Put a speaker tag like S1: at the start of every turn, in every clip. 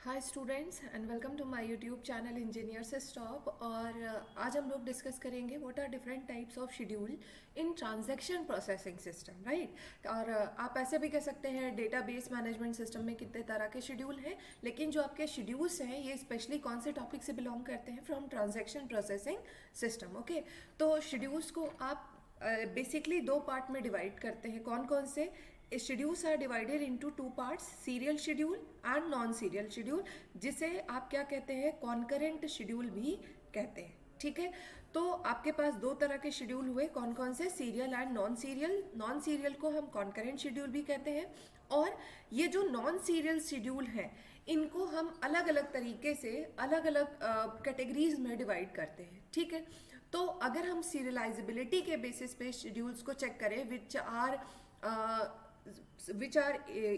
S1: Hi students and welcome to my YouTube channel engineer से stop. और आज हम लोग डिस्कस करेंगे what are different types of schedule in transaction processing system, right. और आप ऐसे भी कह सकते हैं डेटाबेस मैनेजमेंट सिस्टम में कितने तरह के शेड्यूल हैं, लेकिन जो आपके शेड्यूल्स हैं ये स्पेशली कौन से टॉपिक से बिलोंग करते हैं, from transaction processing system. Okay, तो शेड्यूल्स को आप बेसिकली दो पार्ट में डिवाइड करते हैं। कौन कौन से? Schedules are divided into two parts, serial schedule and non serial schedule, जिसे आप क्या कहते हैं, कॉन्करेंट शेड्यूल भी कहते हैं। ठीक है, तो आपके पास दो तरह के शेड्यूल हुए, कौन कौन से? Serial and non serial. Non serial को हम कॉन्करेंट शेड्यूल भी कहते हैं, और ये जो नॉन सीरियल शेड्यूल हैं इनको हम अलग अलग तरीके से अलग अलग कैटेगरीज में डिवाइड करते हैं। ठीक है, तो अगर हम सीरियलाइजेबिलिटी के बेसिस पे शेड्यूल्स को चेक करें which are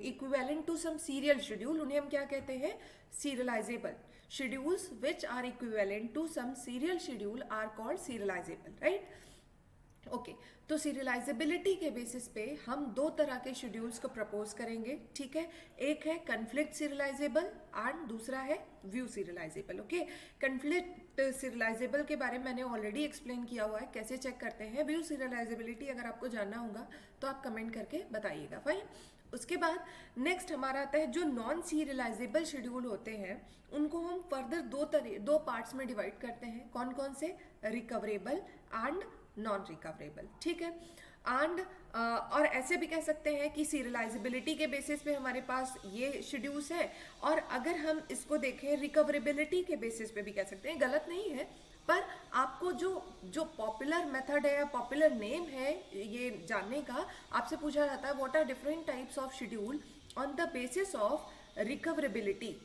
S1: equivalent to some serial schedule, उन्हें हम क्या कहते हैं? serializable schedules which are equivalent to some serial schedule are called serializable, right? Okay, तो सीरियलाइजेबिलिटी के बेसिस पे हम दो तरह के शेड्यूल्स को प्रपोज करेंगे। ठीक है, एक है कन्फ्लिक्ट सीरियलाइजेबल एंड दूसरा है view serialisable. Okay, conflict serialisable के बारे में मैंने ऑलरेडी एक्सप्लेन किया हुआ है, कैसे चेक करते हैं। व्यू सीरियलाइजेबिलिटी अगर आपको जानना होगा तो आप कमेंट करके बताइएगा। फाइन, उसके बाद नेक्स्ट हमारा आता है जो नॉन सीरियलाइजेबल शेड्यूल होते हैं, उनको हम फर्दर दो पार्ट्स में डिवाइड करते हैं। कौन कौन से? Recoverable and non recoverable. ठीक है, एंड और ऐसे भी कह सकते हैं कि सीरियलाइजेबिलिटी के बेसिस पे हमारे पास ये शेड्यूल्स है, और अगर हम इसको देखें रिकवरेबिलिटी के बेसिस पे भी कह सकते हैं। गलत नहीं है, पर आपको जो जो पॉपुलर मेथड है या पॉपुलर नेम है ये जानने का, आपसे पूछा जाता है what are different types of schedule on the basis of recoverability.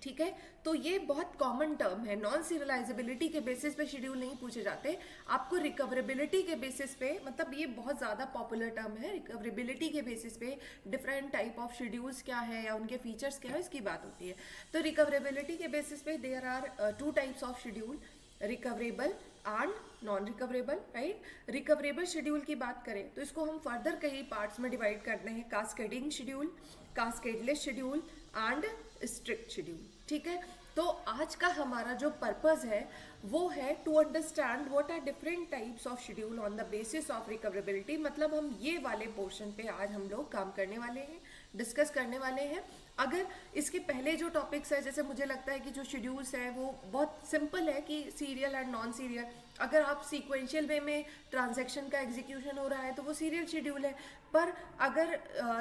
S1: ठीक है, तो ये बहुत कॉमन टर्म है। नॉन सीरियलाइजेबिलिटी के बेसिस पे शेड्यूल नहीं पूछे जाते, आपको रिकवरेबिलिटी के बेसिस पे, मतलब ये बहुत ज़्यादा पॉपुलर टर्म है। रिकवरेबिलिटी के बेसिस पे डिफरेंट टाइप ऑफ शेड्यूल्स क्या है या उनके फीचर्स क्या है इसकी बात होती है। तो रिकवरेबिलिटी के बेसिस पे there are two types of schedule, recoverable and non recoverable, right. Recoverable schedule की बात करें तो इसको हम फर्दर कई पार्ट्स में डिवाइड करते हैं, cascading schedule, cascadeless schedule and strict schedule. ठीक है, तो आज का हमारा जो पर्पस है वो है to understand what are different types of schedule on the basis of recoverability. मतलब हम ये वाले पोर्शन पे आज हम लोग काम करने वाले हैं, डिस्कस करने वाले हैं। अगर इसके पहले जो टॉपिक्स है, जैसे मुझे लगता है कि जो शेड्यूल्स है वो बहुत सिंपल है कि सीरियल एंड नॉन सीरियल, अगर आप सीक्वेंशियल वे में ट्रांजैक्शन का एग्जीक्यूशन हो रहा है तो वो सीरियल शेड्यूल है, पर अगर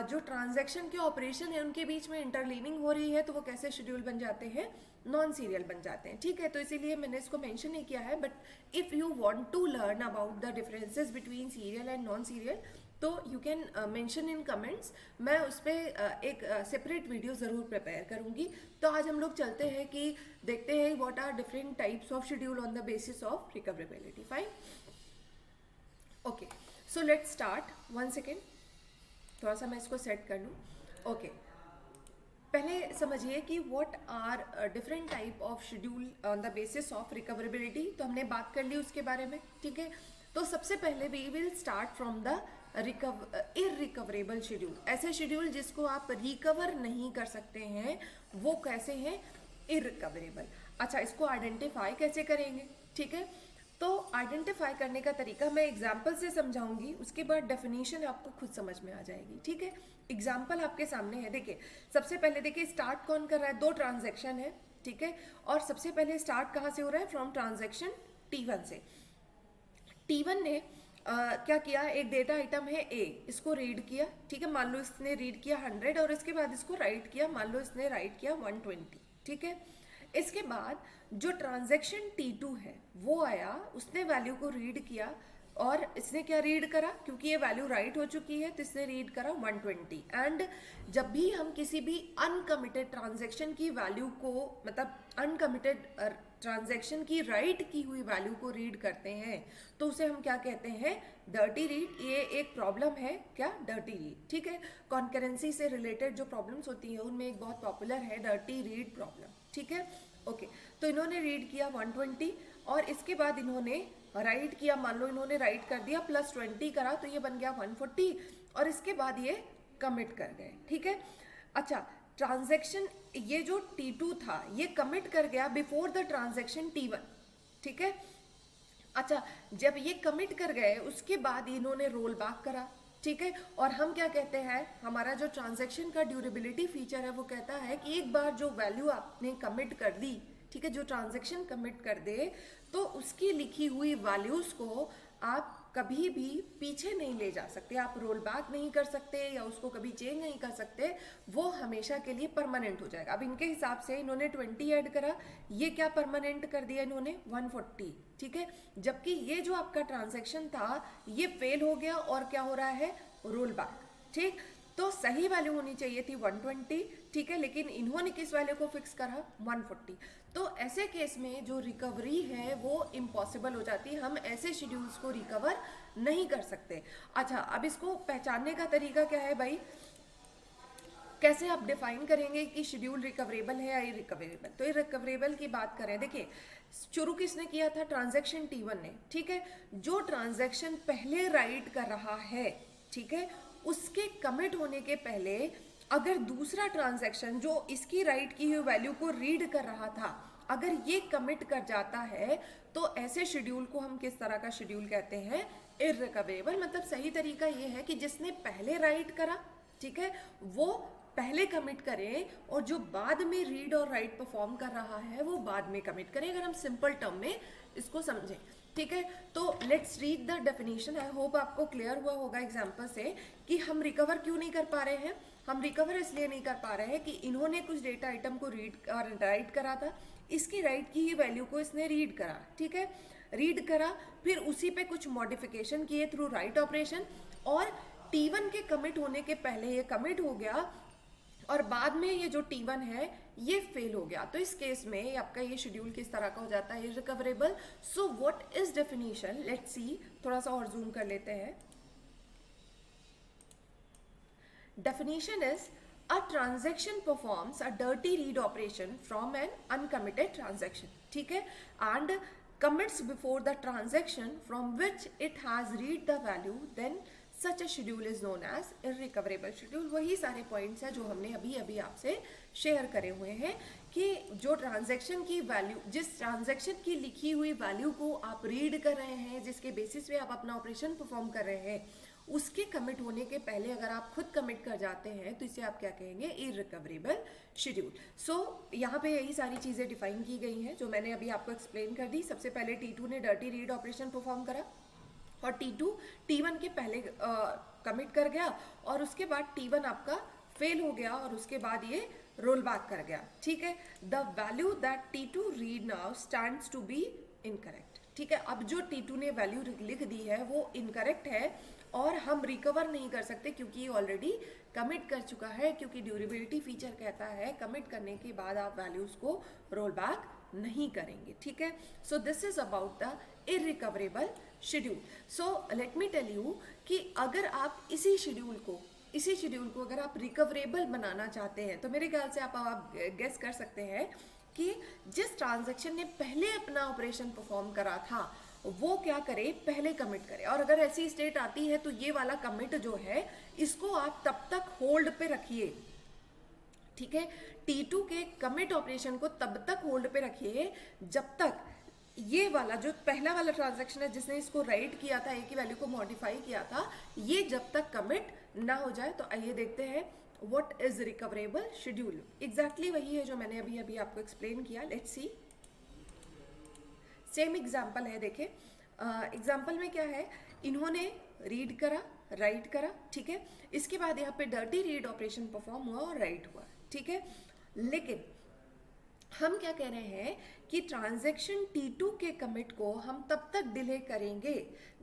S1: जो ट्रांजैक्शन के ऑपरेशन है उनके बीच में इंटरलीनिंग हो रही है तो वो कैसे शेड्यूल बन जाते हैं? नॉन सीरियल बन जाते हैं। ठीक है, तो इसीलिए मैंने इसको मेंशन नहीं किया है, but if you want to learn about the differences between serial and non serial तो you can mention in comments. मैं उस पर एक सेपरेट वीडियो ज़रूर प्रिपेयर करूँगी। तो आज हम लोग चलते हैं कि देखते हैं what are different types of schedule on the basis of recoverability. Fine, okay, so let's start. One second, थोड़ा सा मैं इसको सेट कर लूँ। ओके, पहले समझिए कि what are different type of schedule on the basis of recoverability. तो हमने बात कर ली उसके बारे में। ठीक है, तो सबसे पहले we will start from the irrecoverable schedule. ऐसे शेड्यूल जिसको आप रिकवर नहीं कर सकते हैं वो कैसे हैं? इररिकवरेबल। अच्छा, इसको आइडेंटिफाई कैसे करेंगे? ठीक है, तो आइडेंटिफाई करने का तरीका मैं एग्जाम्पल से समझाऊंगी, उसके बाद डेफिनेशन आपको खुद समझ में आ जाएगी। ठीक है, एग्जाम्पल आपके सामने है। देखिए, सबसे पहले देखिए स्टार्ट कौन कर रहा है? दो ट्रांजैक्शन है। ठीक है, और सबसे पहले स्टार्ट कहाँ से हो रहा है? फ्रॉम ट्रांजैक्शन T1 से। T1 ने क्या किया? एक डेटा आइटम है A, इसको रीड किया। ठीक है, मान लो इसने रीड किया 100 और इसके बाद इसको राइट किया, मान लो इसने राइट किया 120। ठीक है, इसके बाद जो ट्रांजैक्शन T2 है वो आया, उसने वैल्यू को रीड किया और इसने क्या रीड करा? क्योंकि ये वैल्यू राइट हो चुकी है तो इसने रीड करा 120। एंड जब भी हम किसी भी अनकमिटेड ट्रांजैक्शन की वैल्यू को, मतलब अनकमिटेड ट्रांजैक्शन की राइट की हुई वैल्यू को रीड करते हैं तो उसे हम क्या कहते हैं? Dirty read. ये एक प्रॉब्लम है, क्या? Dirty read. ठीक है, कॉन्करेंसी से रिलेटेड जो प्रॉब्लम्स होती हैं उनमें एक बहुत पॉपुलर है डर्टी रीड प्रॉब्लम। ठीक है, ओके, तो इन्होंने रीड किया 120 और इसके बाद इन्होंने राइट किया, मान लो इन्होंने राइट कर दिया +20 करा तो ये बन गया 140 और इसके बाद ये कमिट कर गए। ठीक है, अच्छा, ट्रांजैक्शन, ये जो T2 था ये कमिट कर गया बिफोर द ट्रांजैक्शन T1, ठीक है। अच्छा, जब ये कमिट कर गए उसके बाद इन्होंने रोल बैक करा, ठीक है। और हम क्या कहते हैं, हमारा जो ट्रांजैक्शन का ड्यूरेबिलिटी फीचर है वो कहता है कि एक बार जो वैल्यू आपने कमिट कर दी, ठीक है, जो ट्रांजैक्शन कमिट कर दे तो उसकी लिखी हुई वैल्यूज को आप कभी भी पीछे नहीं ले जा सकते, आप रोल बैक नहीं कर सकते या उसको कभी चेंज नहीं कर सकते, वो हमेशा के लिए परमानेंट हो जाएगा। अब इनके हिसाब से इन्होंने 20 ऐड करा, ये क्या परमानेंट कर दिया इन्होंने 140, ठीक है। जबकि ये जो आपका ट्रांजैक्शन था ये फेल हो गया और क्या हो रहा है, रोल बैक, ठीक। तो सही वैल्यू होनी चाहिए थी 120, ठीक है, लेकिन इन्होंने किस वैल्यू को फिक्स करा 140। तो ऐसे केस में जो रिकवरी है वो इम्पॉसिबल हो जाती है, हम ऐसे शेड्यूल्स को रिकवर नहीं कर सकते। अच्छा, अब इसको पहचानने का तरीका क्या है भाई, कैसे आप डिफाइन करेंगे कि शेड्यूल रिकवरेबल है या इरिकवरेबल। तो इरिकवरेबल की बात करें, देखिए शुरू किसने किया था, ट्रांजैक्शन T1 ने, ठीक है। जो ट्रांजैक्शन पहले राइट कर रहा है, ठीक है, उसके कमिट होने के पहले अगर दूसरा ट्रांजैक्शन जो इसकी राइट की हुई वैल्यू को रीड कर रहा था, अगर ये कमिट कर जाता है तो ऐसे शेड्यूल को हम किस तरह का शेड्यूल कहते हैं, इररिकवरेबल। मतलब सही तरीका ये है कि जिसने पहले राइट करा, ठीक है, वो पहले कमिट करें और जो बाद में रीड और राइट परफॉर्म कर रहा है वो बाद में कमिट करें, अगर हम सिंपल टर्म में इसको समझें, ठीक है। तो let's read the definition. I hope आपको क्लियर हुआ होगा एग्जांपल से कि हम रिकवर क्यों नहीं कर पा रहे हैं। हम रिकवर इसलिए नहीं कर पा रहे हैं कि इन्होंने कुछ डेटा आइटम को रीड और राइट करा था, इसकी राइट की ही वैल्यू को इसने रीड करा, ठीक है, रीड करा, फिर उसी पे कुछ मॉडिफिकेशन किए थ्रू राइट ऑपरेशन, और T1 के कमिट होने के पहले ये कमिट हो गया और बाद में ये जो T1 है ये फेल हो गया। तो इस केस में आपका ये शेड्यूल किस तरह का हो जाता है, irrecoverable. So what is definition, let's see, थोड़ा सा और जूम कर लेते हैं। Definition is a transaction performs a dirty read operation from an uncommitted transaction, ठीक है, and commits before the transaction from which it has read the value, then such a schedule is known as irrecoverable schedule। वही सारे points हैं जो हमने अभी अभी आपसे शेयर करे हुए हैं कि जो ट्रांजैक्शन की वैल्यू, जिस ट्रांजैक्शन की लिखी हुई वैल्यू को आप रीड कर रहे हैं, जिसके बेसिस पे आप अपना ऑपरेशन परफॉर्म कर रहे हैं, उसके कमिट होने के पहले अगर आप खुद कमिट कर जाते हैं तो इसे आप क्या कहेंगे, इररिकवरेबल शेड्यूल। सो यहाँ पे यही सारी चीज़ें डिफाइन की गई हैं जो मैंने अभी आपको एक्सप्लेन कर दी। सबसे पहले T2 ने डर्टी रीड ऑपरेशन परफॉर्म करा और T2 T1 के पहले कमिट कर गया और उसके बाद T1 आपका फेल हो गया और उसके बाद ये रोल बैक कर गया, ठीक है। The value that T2 read now stands to be incorrect, ठीक है। अब जो T2 ने वैल्यू लिख दी है वो इनकरेक्ट है और हम रिकवर नहीं कर सकते क्योंकि ये ऑलरेडी कमिट कर चुका है, क्योंकि ड्यूरेबिलिटी फीचर कहता है कमिट करने के बाद आप वैल्यूज को रोल बैक नहीं करेंगे, ठीक है। So this is about the irrecoverable schedule. So let me tell you कि अगर आप इसी शेड्यूल को अगर आप रिकवरेबल बनाना चाहते हैं तो मेरे ख्याल से आप गेस कर सकते हैं कि जिस ट्रांजैक्शन ने पहले अपना ऑपरेशन परफॉर्म करा था वो क्या करे, पहले कमिट करे। और अगर ऐसी स्टेट आती है तो ये वाला कमिट जो है इसको आप तब तक होल्ड पे रखिए, ठीक है। T2 के कमिट ऑपरेशन को तब तक होल्ड पे रखिए जब तक ये वाला जो पहला वाला ट्रांजैक्शन है जिसने इसको राइट किया था, एक ही वैल्यू को मॉडिफाई किया था, ये जब तक कमिट ना हो जाए। तो आइए देखते हैं what is recoverable schedule. Exactly वही है जो मैंने अभी अभी आपको एक्सप्लेन किया। लेट्स सी, सेम एग्जाम्पल है। देखिए एग्जाम्पल में क्या है, इन्होंने रीड करा, राइट करा, ठीक है। इसके बाद यहाँ पे डर्टी रीड ऑपरेशन परफॉर्म हुआ और राइट हुआ, ठीक है। लेकिन हम क्या कह रहे हैं कि ट्रांजैक्शन T2 के कमिट को हम तब तक डिले करेंगे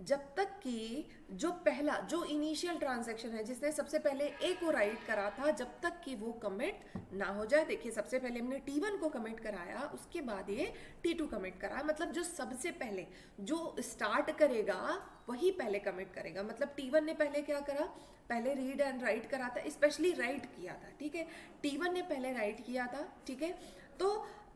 S1: जब तक कि जो इनिशियल ट्रांजैक्शन है जिसने सबसे पहले A को राइट करा था, जब तक कि वो कमिट ना हो जाए। देखिए सबसे पहले हमने T1 को कमिट कराया, उसके बाद ये T2 कमिट कराया, मतलब जो सबसे पहले जो स्टार्ट करेगा वही पहले कमिट करेगा। मतलब T1 ने पहले क्या करा, पहले रीड एंड राइट करा था, स्पेशली राइट किया था, ठीक है। T1 ने पहले राइट किया था, ठीक है। तो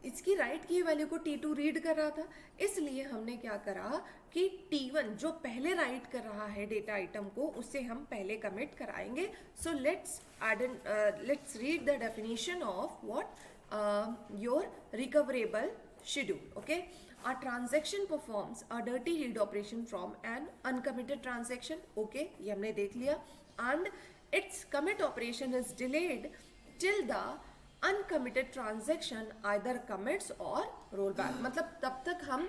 S1: इसकी राइट की वैल्यू को T2 रीड कर रहा था, इसलिए हमने क्या करा कि T1 जो पहले राइट कर रहा है डेटा आइटम को, उससे हम पहले कमिट कराएंगे. So let's read the definition of what your recoverable schedule. Okay, a transaction performs a dirty read operation from an uncommitted transaction. Okay, ये हमने देख लिया. And its commit operation is delayed till the uncommitted transaction either commits or rollback. मतलब तब तक हम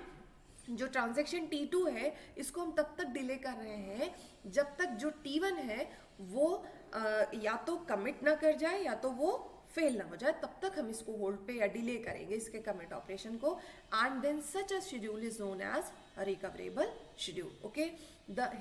S1: जो transaction T2 है इसको हम तब तक डिले कर रहे हैं जब तक जो T1 है वो या तो कमिट ना कर जाए या तो वो फेल ना हो जाए, तब तक हम इसको होल्ड पे या डिले करेंगे इसके कमिट ऑपरेशन को. And then such a schedule is known as a recoverable schedule. Okay,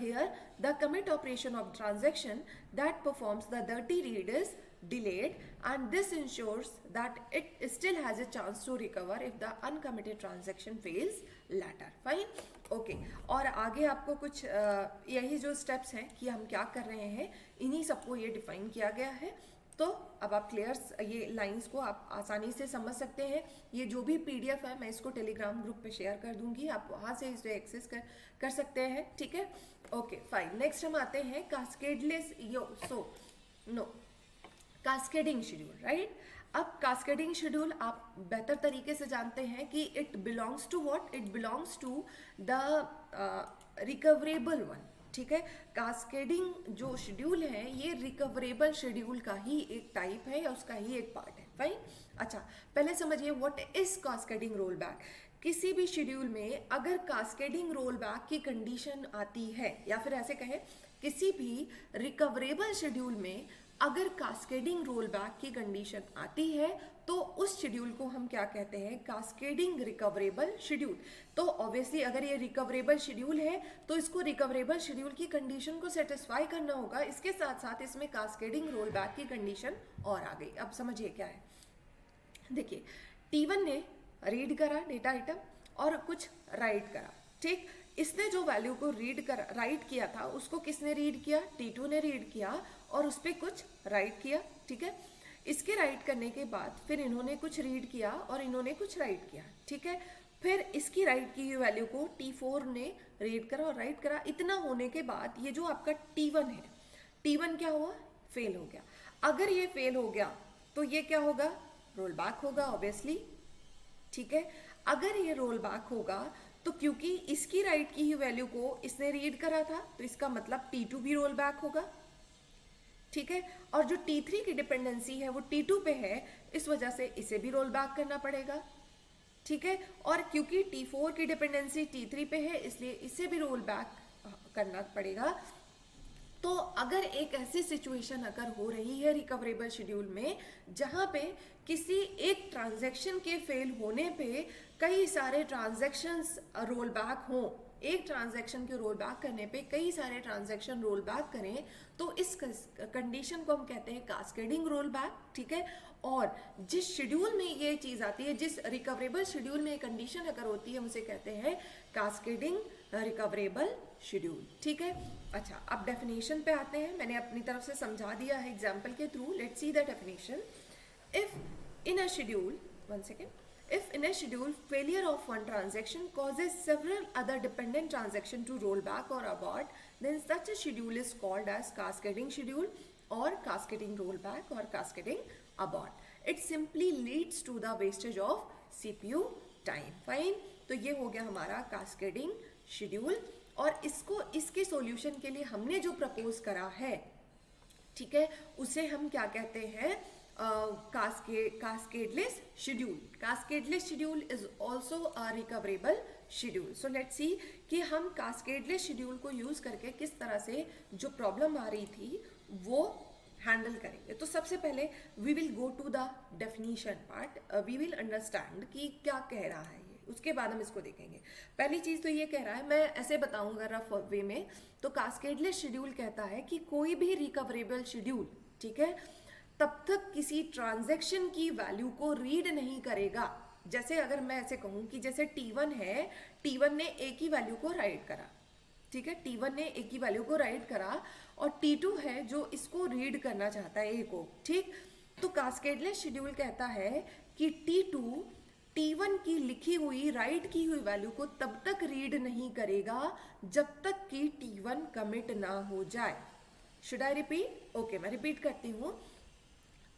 S1: here the commit operation of transaction that performs the dirty read is delayed, and this ensures that it still has a chance to recover if the uncommitted transaction fails later. Fine. Okay, और आगे आपको कुछ यही जो steps हैं कि हम क्या कर रहे हैं, इन्हीं सबको ये डिफाइन किया गया है. तो अब आप क्लियर्स ये लाइंस को आप आसानी से समझ सकते हैं. ये जो भी PDF है मैं इसको टेलीग्राम ग्रुप पे शेयर कर दूंगी, आप वहाँ से इसे एक्सेस कर सकते हैं. ठीक है. Okay fine. नेक्स्ट हम आते हैं कास्केडलेस कास्केडिंग शेड्यूल. राइट. अब कास्केडिंग शेड्यूल आप बेहतर तरीके से जानते हैं कि it belongs to what, it belongs to the recoverable one. ठीक है. कास्केडिंग जो शेड्यूल है ये रिकवरेबल शेड्यूल का ही एक टाइप है या उसका ही एक पार्ट है. फाइन. अच्छा, पहले समझिए what is cascading roll back. किसी भी शेड्यूल में अगर कास्केडिंग रोल बैक की कंडीशन आती है, या फिर ऐसे कहें किसी भी रिकवरेबल शेड्यूल में अगर कास्केडिंग रोल बैक की कंडीशन आती है तो उस शेड्यूल को हम क्या कहते हैं, कास्केडिंग रिकवरेबल शेड्यूल. तो ऑब्वियसली अगर ये रिकवरेबल शेड्यूल है तो इसको रिकवरेबल शेड्यूल की कंडीशन को सेटिस्फाई करना होगा. इसके साथ साथ इसमें कास्केडिंग रोल बैक की कंडीशन और आ गई. अब समझिए क्या है. देखिए, T1 ने रीड करा डेटा आइटम और कुछ राइट करा. ठीक. इसने जो वैल्यू को राइट किया था उसको किसने रीड किया, T2 ने रीड किया और उस पर कुछ राइट किया. ठीक है. इसके राइट करने के बाद फिर इन्होंने कुछ रीड किया और इन्होंने कुछ राइट किया. ठीक है. फिर इसकी राइट की हुई वैल्यू को T4 ने रीड करा और राइट करा. इतना होने के बाद ये जो आपका T1 है, T1 क्या हुआ, फेल हो गया. अगर ये फेल हो गया तो ये क्या होगा, रोल बैक होगा ऑब्वियसली. ठीक है. अगर ये रोल बैक होगा तो क्योंकि इसकी राइट की हुई वैल्यू को इसने रीड करा था तो इसका मतलब T2 भी रोल बैक होगा. ठीक है. और जो T3 की डिपेंडेंसी है वो T2 पे है, इस वजह से इसे भी रोल बैक करना पड़ेगा. ठीक है. और क्योंकि T4 की डिपेंडेंसी T3 पे है इसलिए इसे भी रोल बैक करना पड़ेगा. तो अगर एक ऐसी सिचुएशन अगर हो रही है रिकवरेबल शेड्यूल में जहां पे किसी एक ट्रांजैक्शन के फेल होने पे कई सारे ट्रांजैक्शंस रोल बैक हों, एक ट्रांजैक्शन के रोल बैक करने पे कई सारे ट्रांजैक्शन रोल बैक करें, तो इस कंडीशन को हम कहते हैं कास्केडिंग रोल बैक. ठीक है. और जिस शेड्यूल में ये चीज आती है, जिस रिकवरेबल शेड्यूल में ये कंडीशन अगर होती है, हम उसे कहते हैं कास्केडिंग रिकवरेबल शेड्यूल. ठीक है. अच्छा, अब डेफिनेशन पे आते हैं. मैंने अपनी तरफ से समझा दिया है एग्जाम्पल के through. Let's see the definition. If in a schedule, one second, if in a schedule failure of one transaction causes several other dependent transaction to roll back or abort, then such a schedule is called as cascading schedule or cascading rollback or cascading abort. It simply leads to the wastage of CPU time. Fine. तो ये हो गया हमारा cascading schedule. और इसको इसके solution के लिए हमने जो प्रपोज करा है, ठीक है, उसे हम क्या कहते हैं, cascadeless schedule. Cascadeless schedule is also a recoverable schedule. So let's see कि हम cascadeless schedule को यूज करके किस तरह से जो प्रॉब्लम आ रही थी वो हैंडल करेंगे. तो सबसे पहले we will go to the definition part. We will understand कि क्या कह रहा है ये, उसके बाद हम इसको देखेंगे. पहली चीज तो ये कह रहा है, मैं ऐसे बताऊंगा रफ वे में, तो cascadeless schedule कहता है कि कोई भी रिकवरेबल शेड्यूल, ठीक है, तब तक किसी ट्रांजैक्शन की वैल्यू को रीड नहीं करेगा. जैसे अगर मैं ऐसे कहूं कि जैसे T1 है, T1 ने A की वैल्यू को राइट करा. ठीक है. T1 ने A की वैल्यू को राइट करा और T2 है जो इसको रीड करना चाहता है A को. ठीक. तो कास्केडलेस शेड्यूल कहता है कि T2 T1 की लिखी हुई राइट की हुई वैल्यू को तब तक रीड नहीं करेगा जब तक कि T1 कमिट ना हो जाए। Should I repeat? ओके, मैं रिपीट करती हूँ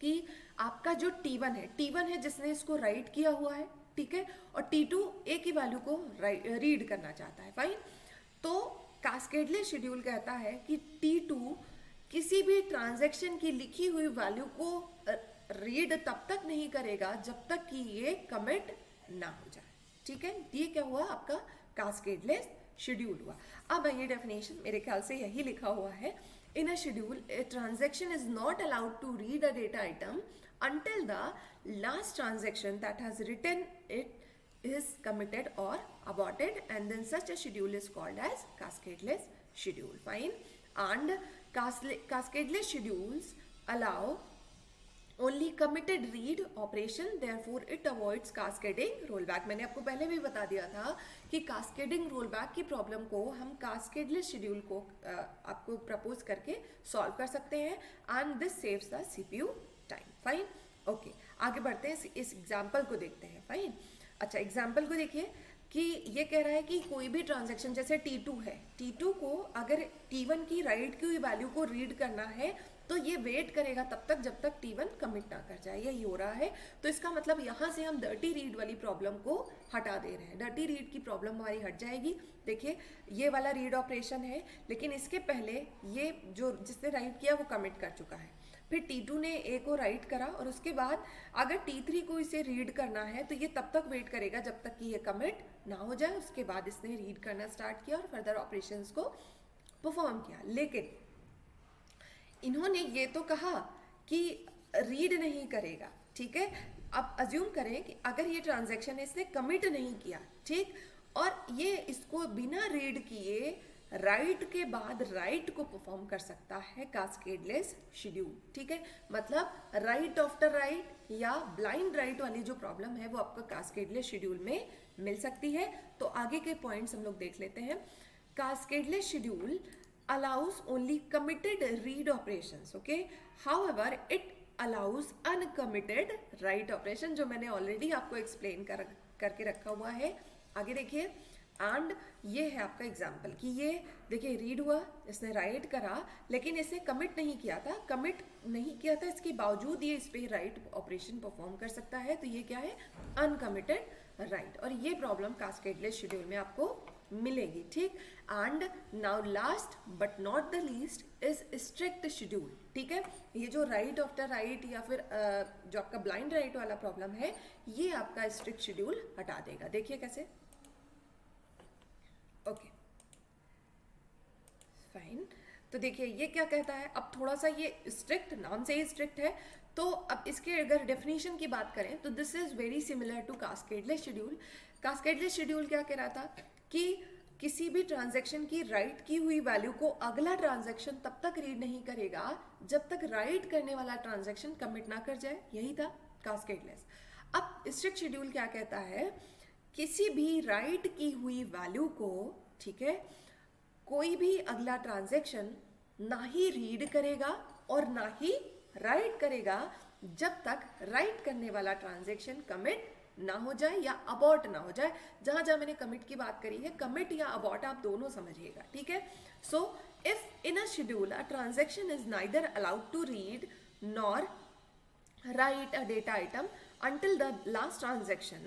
S1: कि आपका जो T1 है जिसने इसको राइट किया हुआ है, ठीक है, और T2 ए की वैल्यू को रीड करना चाहता है, फाइन। तो कास्केडलेस शेड्यूल कहता है कि T2 किसी भी ट्रांजैक्शन की लिखी हुई वैल्यू को रीड तब तक नहीं करेगा जब तक कि ये कमिट ना हो जाए, ठीक है। ये क्या हुआ? आपका कास्केडलेस शेड्यूल हुआ। अब ये डेफिनेशन मेरे ख्याल से यही लिखा हुआ है, in a schedule a transaction is not allowed to read a data item until the last transaction that has written it is committed or aborted, and then such a schedule is called as cascadeless schedule, fine. And cascadeless schedules allow only committed read operation, therefore it avoids cascading rollback। मैंने आपको पहले भी बता दिया था कि cascading rollback की problem को हम cascadeless शेड्यूल को आपको प्रपोज करके सॉल्व कर सकते हैं, and this saves the CPU time, fine. Okay, आगे बढ़ते हैं, इस एग्जाम्पल को देखते हैं, फाइन। अच्छा, एग्जाम्पल को देखिए कि ये कह रहा है कि कोई भी ट्रांजैक्शन जैसे T2 है, T2 को अगर T1 की राइट की वैल्यू को रीड करना है तो ये वेट करेगा तब तक जब तक T1 कमिट ना कर जाए, यही हो रहा है। तो इसका मतलब यहाँ से हम डर्टी रीड वाली प्रॉब्लम को हटा दे रहे हैं, डर्टी रीड की प्रॉब्लम हमारी हट जाएगी। देखिए ये वाला रीड ऑपरेशन है, लेकिन इसके पहले ये जो जिसने राइट किया वो कमिट कर चुका है, फिर T2 ने A को राइट करा, और उसके बाद अगर T3 को इसे रीड करना है तो ये तब तक वेट करेगा जब तक कि ये कमिट ना हो जाए। उसके बाद इसने रीड करना स्टार्ट किया और फर्दर ऑपरेशंस को परफॉर्म किया। लेकिन इन्होंने ये तो कहा कि रीड नहीं करेगा, ठीक है। अब अज्यूम करें कि अगर ये ट्रांजैक्शन इसने कमिट नहीं किया, ठीक, और ये इसको बिना रीड किए राइट के बाद राइट को परफॉर्म कर सकता है कास्केडलेस शेड्यूल, ठीक है। मतलब राइट आफ्टर राइट या ब्लाइंड राइट वाली जो प्रॉब्लम है वो आपका कास्केडलेस शेड्यूल में मिल सकती है। तो आगे के पॉइंट्स हम लोग देख लेते हैं। कास्केडलेस schedule allows only committed read operations, okay, however it allows uncommitted write operation, जो मैंने ऑलरेडी आपको एक्सप्लेन करके रखा हुआ है। आगे देखिए, एंड ये है आपका एग्जाम्पल कि ये देखिए रीड हुआ, इसने राइट करा, लेकिन इसने कमिट नहीं किया था, इसके बावजूद ये इस पे राइट ऑपरेशन परफॉर्म कर सकता है। तो ये क्या है? अनकमिटेड राइट, और ये प्रॉब्लम कास्केडलेस शेड्यूल में आपको मिलेगी, ठीक। And now last but not the least is strict schedule, ठीक है। ये जो राइट आफ्टर राइट या फिर जो आपका ब्लाइंड राइट वाला प्रॉब्लम है, ये आपका स्ट्रिक्ट शेड्यूल हटा देगा। देखिए कैसे, ओके, फाइन। तो देखिए ये क्या कहता है, अब थोड़ा सा ये स्ट्रिक्ट, नाम से ही स्ट्रिक्ट है, तो अब इसके अगर डेफिनेशन की बात करें तो this is very similar to cascadeless schedule. Cascadeless schedule क्या कह रहा था कि किसी भी ट्रांजैक्शन की राइट की हुई वैल्यू को अगला ट्रांजैक्शन तब तक रीड नहीं करेगा जब तक राइट करने वाला ट्रांजैक्शन कमिट ना कर जाए, यही था कास्केडलेस। अब स्ट्रिक्ट शेड्यूल क्या कहता है, किसी भी राइट की हुई वैल्यू को, ठीक है, कोई भी अगला ट्रांजैक्शन ना ही रीड करेगा और ना ही राइट करेगा जब तक राइट करने वाला ट्रांजैक्शन कमिट ना हो जाए या अबॉर्ट ना हो जाए। जहां जहां मैंने कमिट की बात करी है, कमिट या अबॉर्ट आप दोनों समझिएगा, ठीक है। So if in a schedule a transaction is neither allowed to read nor write a data item until the last transaction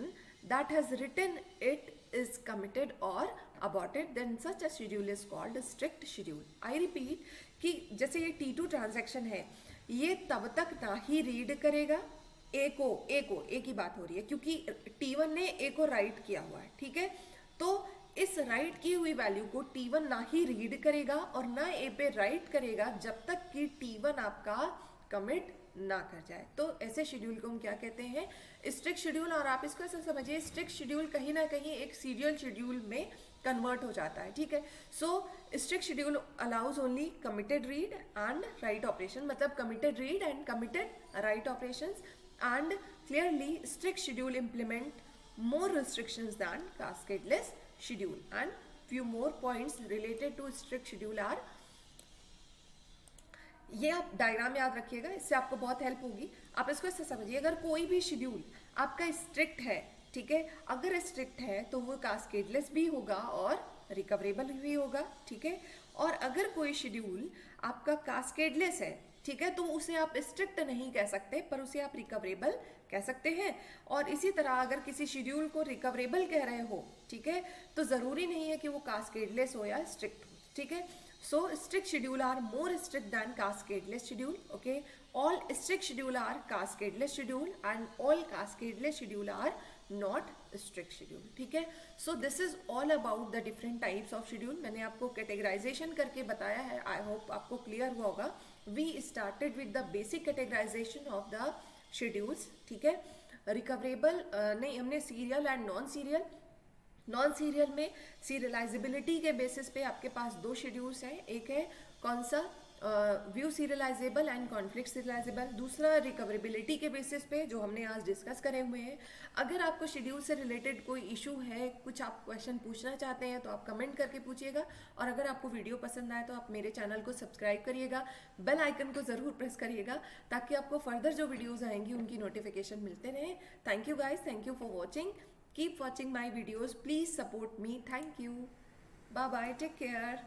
S1: that has written it is committed or aborted, then such a schedule is called a strict schedule. I repeat कि जैसे ये T2 transaction है, ये तब तक ना ही read करेगा ए की बात हो रही है क्योंकि T1 ने ए को राइट किया हुआ है, ठीक है। तो इस राइट की हुई वैल्यू को T1 ना ही रीड करेगा और ना ए पे राइट करेगा जब तक कि T1 आपका कमिट ना कर जाए। तो ऐसे शेड्यूल को हम क्या कहते हैं? Strict schedule. और आप इसको ऐसा समझिए, स्ट्रिक्ट शेड्यूल कहीं ना कहीं एक सीरियल शेड्यूल में कन्वर्ट हो जाता है, ठीक है। So strict schedule allows only committed read and write operation, मतलब committed read and committed write operations, and clearly strict schedule implement more restrictions than cascadeless schedule, and few more points related to strict schedule are, ये आप diagram याद रखिएगा, इससे आपको बहुत help होगी। आप इसको ऐसे समझिए, अगर कोई भी शेड्यूल आपका स्ट्रिक्ट है ठीक है। अगर स्ट्रिक्ट है तो वो कास्केडलेस भी होगा और रिकवरेबल भी होगा, ठीक है। और अगर कोई शेड्यूल आपका कास्केडलेस है, ठीक है, तो उसे आप स्ट्रिक्ट नहीं कह सकते, पर उसे आप रिकवरेबल कह सकते हैं। और इसी तरह अगर किसी शेड्यूल को रिकवरेबल कह रहे हो, ठीक है, तो ज़रूरी नहीं है कि वो कास्केडलेस हो या स्ट्रिक्ट हो, ठीक है। So strict schedule are more strict than cascadeless schedule. Okay, all strict schedule are cascadeless schedule and all cascadeless schedule are not strict schedule. ठीक है। So this is all about the different types of schedule. मैंने आपको categorization करके बताया है, I hope आपको clear हुआ होगा। We started with the basic categorization of the schedules, ठीक है। रिकवरेबल नहीं, हमने serial and non serial. Non serial में सीरियलाइजेबिलिटी के बेसिस पे आपके पास दो शेड्यूल्स हैं, एक है कौन सा view serialisable and conflict serialisable, दूसरा रिकवरेबिलिटी के बेसिस पे जो हमने आज डिस्कस करे हुए हैं। अगर आपको शेड्यूल से रिलेटेड कोई इशू है, कुछ आप क्वेश्चन पूछना चाहते हैं तो आप कमेंट करके पूछिएगा। और अगर आपको वीडियो पसंद आए तो आप मेरे चैनल को सब्सक्राइब करिएगा, बेल आइकन को ज़रूर प्रेस करिएगा ताकि आपको फर्दर जो वीडियोज़ आएंगी उनकी नोटिफिकेशन मिलते रहें। Thank you guys, thank you for watching. Keep watching my videos. Please support me. Thank you. Bye bye. Take care.